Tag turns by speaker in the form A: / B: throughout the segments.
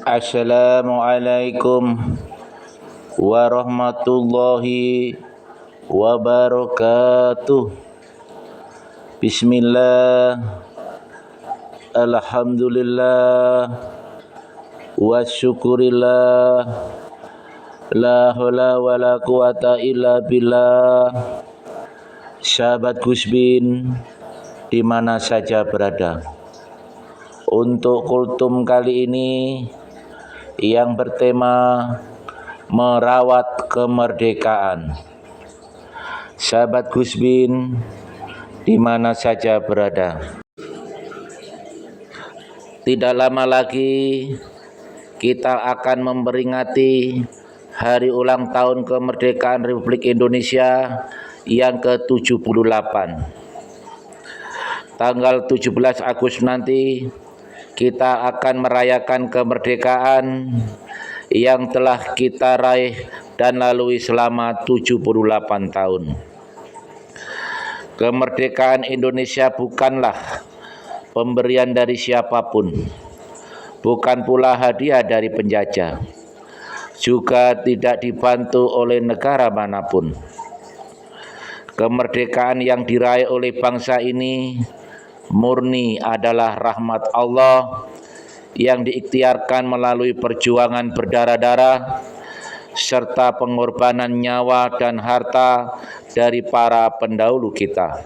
A: Assalamualaikum warahmatullahi wabarakatuh. Bismillah, alhamdulillah, wasyukurillah, la haula wala quwata illa billah. Sahabat Gusbin di mana saja berada, untuk kultum kali ini yang bertema merawat kemerdekaan. Sahabat Gusbin di mana saja berada, tidak lama lagi kita akan memperingati hari ulang tahun kemerdekaan Republik Indonesia yang ke-78. Tanggal 17 Agustus nanti kita akan merayakan kemerdekaan yang telah kita raih dan lalui selama 78 tahun. Kemerdekaan Indonesia bukanlah pemberian dari siapapun, bukan pula hadiah dari penjajah, juga tidak dibantu oleh negara manapun. Kemerdekaan yang diraih oleh bangsa ini murni adalah rahmat Allah yang diikhtiarkan melalui perjuangan berdarah-darah serta pengorbanan nyawa dan harta dari para pendahulu kita.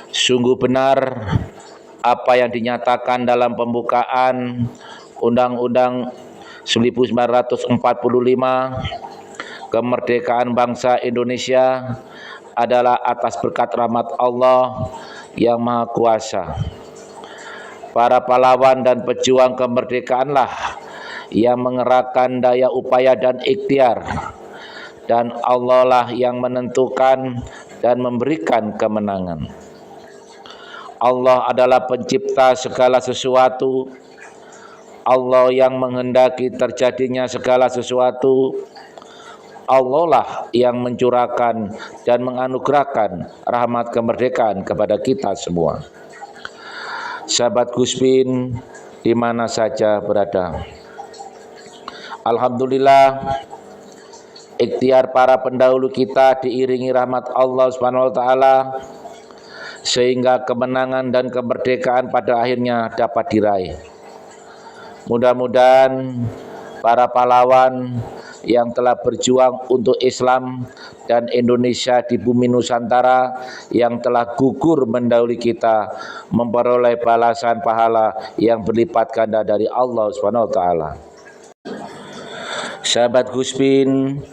A: Sungguh benar apa yang dinyatakan dalam pembukaan Undang-Undang 1945, kemerdekaan bangsa Indonesia adalah atas berkat rahmat Allah yang Maha Kuasa. Para pahlawan dan pejuang kemerdekaanlah yang mengerahkan daya upaya dan ikhtiar, dan Allah lah yang menentukan dan memberikan kemenangan. Allah adalah pencipta segala sesuatu. Allah yang menghendaki terjadinya segala sesuatu. Allah lah yang mencurahkan dan menganugerahkan rahmat kemerdekaan kepada kita semua. Sahabat Gusbin di mana saja berada, alhamdulillah, ikhtiar para pendahulu kita diiringi rahmat Allah Subhanahu wa taala sehingga kemenangan dan kemerdekaan pada akhirnya dapat diraih. Mudah-mudahan para pahlawan yang telah berjuang untuk Islam dan Indonesia di bumi Nusantara, yang telah gugur mendahului kita, memperoleh balasan pahala yang berlipat ganda dari Allah Subhanahu wa taala. Sahabat Gusbin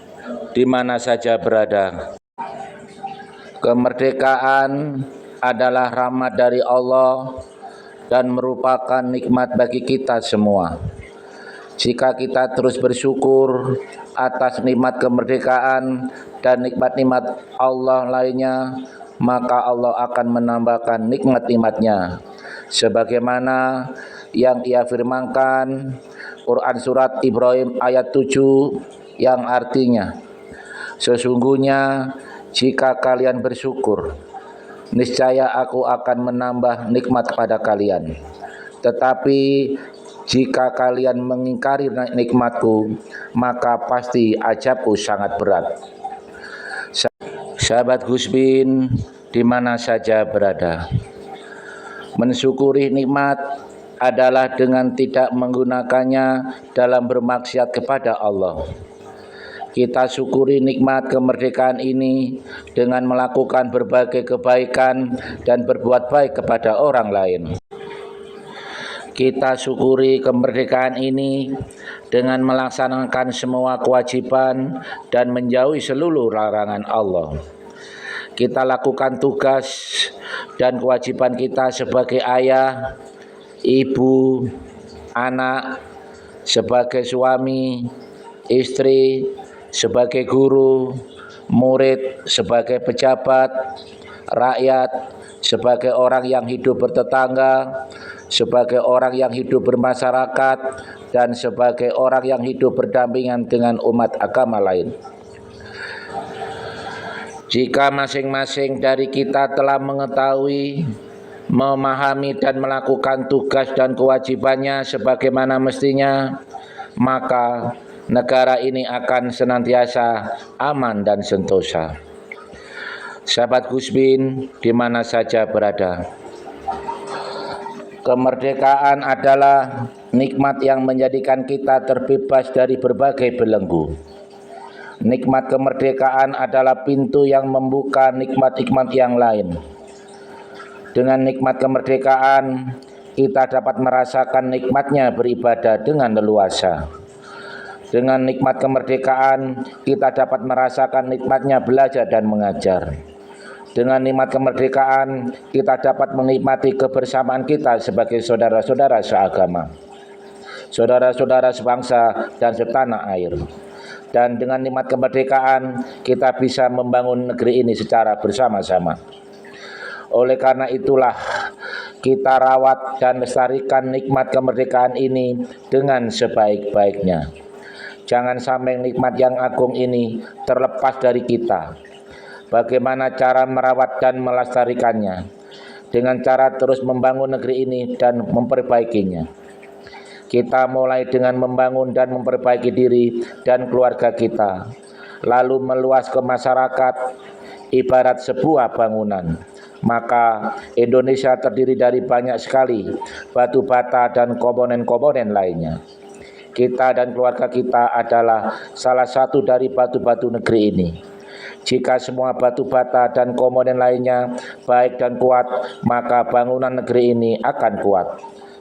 A: di mana saja berada, kemerdekaan adalah rahmat dari Allah dan merupakan nikmat bagi kita semua. Jika kita terus bersyukur atas nikmat kemerdekaan dan nikmat-nikmat Allah lainnya, maka Allah akan menambahkan nikmat-nikmatnya sebagaimana yang Ia firmankan Quran surat Ibrahim ayat 7 yang artinya, sesungguhnya jika kalian bersyukur, niscaya aku akan menambah nikmat kepada kalian. Tetapi jika kalian mengingkari nikmatku, maka pasti azabku sangat berat. Sahabat Gusbin di mana saja berada, mensyukuri nikmat adalah dengan tidak menggunakannya dalam bermaksiat kepada Allah. Kita syukuri nikmat kemerdekaan ini dengan melakukan berbagai kebaikan dan berbuat baik kepada orang lain. Kita syukuri kemerdekaan ini dengan melaksanakan semua kewajiban dan menjauhi seluruh larangan Allah. Kita lakukan tugas dan kewajiban kita sebagai ayah, ibu, anak, sebagai suami, istri, sebagai guru, murid, sebagai pejabat, rakyat, sebagai orang yang hidup bertetangga, sebagai orang yang hidup bermasyarakat, dan sebagai orang yang hidup berdampingan dengan umat agama lain. Jika masing-masing dari kita telah mengetahui memahami dan melakukan tugas dan kewajibannya sebagaimana mestinya, maka negara ini akan senantiasa aman dan sentosa. Sahabat Gus Bin, di mana saja berada, kemerdekaan adalah nikmat yang menjadikan kita terbebas dari berbagai belenggu. Nikmat kemerdekaan adalah pintu yang membuka nikmat-nikmat yang lain. Dengan nikmat kemerdekaan, kita dapat merasakan nikmatnya beribadah dengan leluasa. Dengan nikmat kemerdekaan, kita dapat merasakan nikmatnya belajar dan mengajar. Dengan nikmat kemerdekaan, kita dapat menikmati kebersamaan kita sebagai saudara-saudara seagama, saudara-saudara sebangsa dan setanah air. Dan dengan nikmat kemerdekaan, kita bisa membangun negeri ini secara bersama-sama. Oleh karena itulah, kita rawat dan lestarikan nikmat kemerdekaan ini dengan sebaik-baiknya. Jangan sampai nikmat yang agung ini terlepas dari kita. Bagaimana cara merawat dan melestarikannya? Dengan cara terus membangun negeri ini dan memperbaikinya. Kita mulai dengan membangun dan memperbaiki diri dan keluarga kita, lalu meluas ke masyarakat ibarat sebuah bangunan. Maka Indonesia terdiri dari banyak sekali batu bata dan komponen-komponen lainnya. Kita dan keluarga kita adalah salah satu dari batu-batu negeri ini. Jika semua batu bata dan komponen lainnya baik dan kuat, maka bangunan negeri ini akan kuat.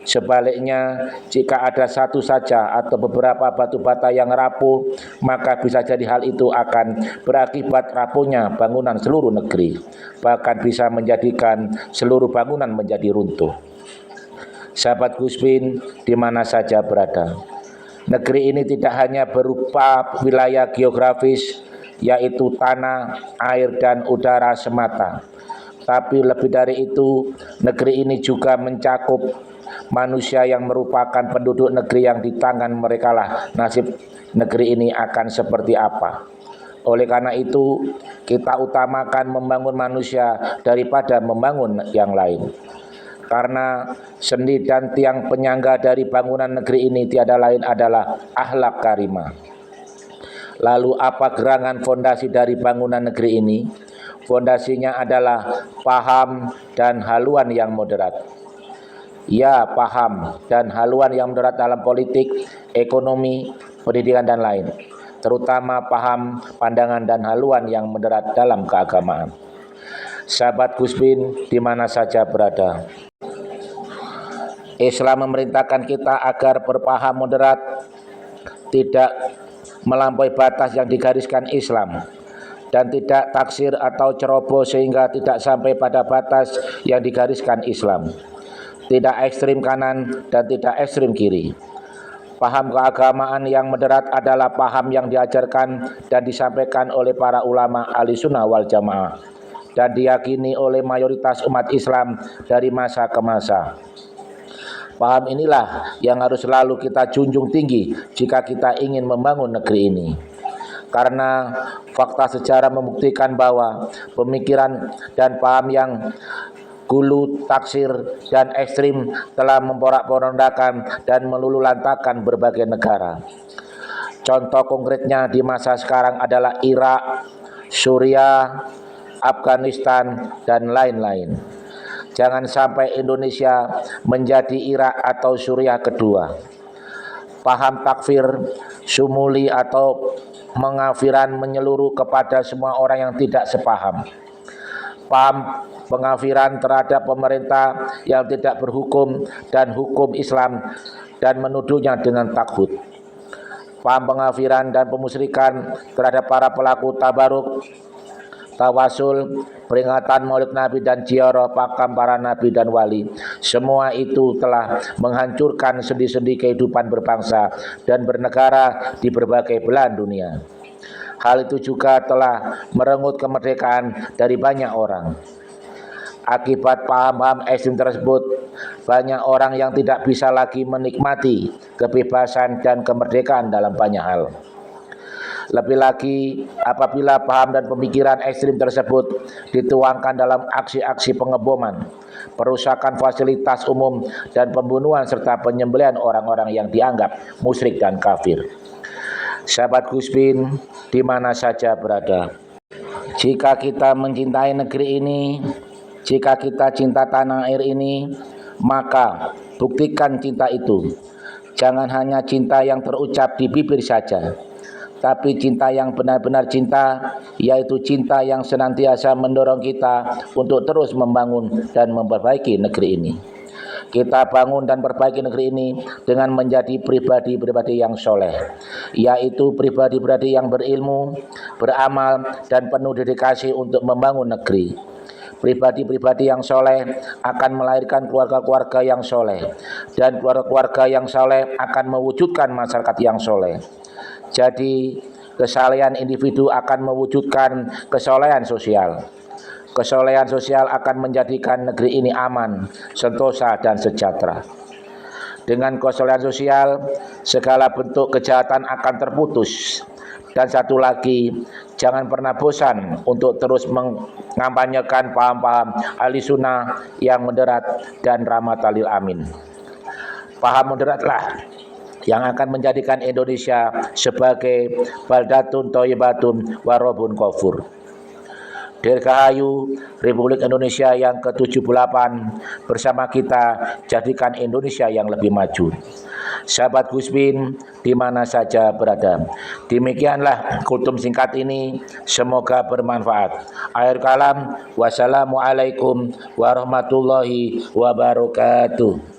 A: Sebaliknya, jika ada satu saja atau beberapa batu bata yang rapuh, maka bisa jadi hal itu akan berakibat rapuhnya bangunan seluruh negeri, bahkan bisa menjadikan seluruh bangunan menjadi runtuh. Sahabat Gus Bin, di mana saja berada, negeri ini tidak hanya berupa wilayah geografis, yaitu tanah, air, dan udara semata, tapi lebih dari itu, negeri ini juga mencakup manusia yang merupakan penduduk negeri yang di tangan mereka lah nasib negeri ini akan seperti apa. Oleh karena itu, kita utamakan membangun manusia daripada membangun yang lain. Karena sendi dan tiang penyangga dari bangunan negeri ini tiada lain adalah akhlak karimah. Lalu apa gerangan fondasi dari bangunan negeri ini? Fondasinya adalah paham dan haluan yang moderat. Ya, paham dan haluan yang moderat dalam politik, ekonomi, pendidikan dan lain. Terutama paham, pandangan dan haluan yang moderat dalam keagamaan. Sahabat Gus Bin, di mana saja berada, Islam memerintahkan kita agar berpaham moderat, tidak melampaui batas yang digariskan Islam, dan tidak taksir atau ceroboh sehingga tidak sampai pada batas yang digariskan Islam. Tidak ekstrim kanan dan tidak ekstrim kiri. Paham keagamaan yang moderat adalah paham yang diajarkan dan disampaikan oleh para ulama Ahlussunnah wal Jamaah dan diyakini oleh mayoritas umat Islam dari masa ke masa. Paham inilah yang harus selalu kita junjung tinggi jika kita ingin membangun negeri ini. Karena fakta sejarah membuktikan bahwa pemikiran dan paham yang gulu, taksir, dan ekstrim telah memporak-porandakan dan meluluhlantakkan berbagai negara. Contoh konkretnya di masa sekarang adalah Irak, Suriah, Afghanistan, dan lain-lain. Jangan sampai Indonesia menjadi Irak atau Suriah kedua. Paham takfir, sumuli atau mengafiran menyeluruh kepada semua orang yang tidak sepaham. Paham pengafiran terhadap pemerintah yang tidak berhukum dan hukum Islam dan menuduhnya dengan taghut. Paham pengafiran dan pemusyrikan terhadap para pelaku tabaruk, tawasul, peringatan Maulid Nabi dan ziarah makam para nabi dan wali. Semua itu telah menghancurkan sendi-sendi kehidupan berbangsa dan bernegara di berbagai belahan dunia. Hal itu juga telah merenggut kemerdekaan dari banyak orang. Akibat paham-paham ekstrim tersebut, banyak orang yang tidak bisa lagi menikmati kebebasan dan kemerdekaan dalam banyak hal. Lebih lagi, apabila paham dan pemikiran ekstrim tersebut dituangkan dalam aksi-aksi pengeboman, perusakan fasilitas umum, dan pembunuhan serta penyembelihan orang-orang yang dianggap musyrik dan kafir. Sahabat Gus Bin, di mana saja berada, jika kita mencintai negeri ini, jika kita cinta tanah air ini, maka buktikan cinta itu. Jangan hanya cinta yang terucap di bibir saja, tapi cinta yang benar-benar cinta, yaitu cinta yang senantiasa mendorong kita untuk terus membangun dan memperbaiki negeri ini. Kita bangun dan perbaiki negeri ini dengan menjadi pribadi-pribadi yang soleh, yaitu pribadi-pribadi yang berilmu, beramal, dan penuh dedikasi untuk membangun negeri. Pribadi-pribadi yang soleh akan melahirkan keluarga-keluarga yang soleh, dan keluarga-keluarga yang soleh akan mewujudkan masyarakat yang soleh. Jadi, kesalehan individu akan mewujudkan kesolehan sosial. Kesolehan sosial akan menjadikan negeri ini aman, sentosa, dan sejahtera. Dengan kesolehan sosial, segala bentuk kejahatan akan terputus. Dan satu lagi, jangan pernah bosan untuk terus mengampanyekan paham-paham ahli sunnah yang moderat dan rahmatal lil alamin. Paham moderatlah yang akan menjadikan Indonesia sebagai baldatun thayyibatun warabun ghafur. Dirgahayu Republik Indonesia yang ke-78, bersama kita jadikan Indonesia yang lebih maju. Sahabat Gus Bin, di mana saja berada, demikianlah kultum singkat ini, semoga bermanfaat. Akhir kalam, wassalamualaikum warahmatullahi wabarakatuh.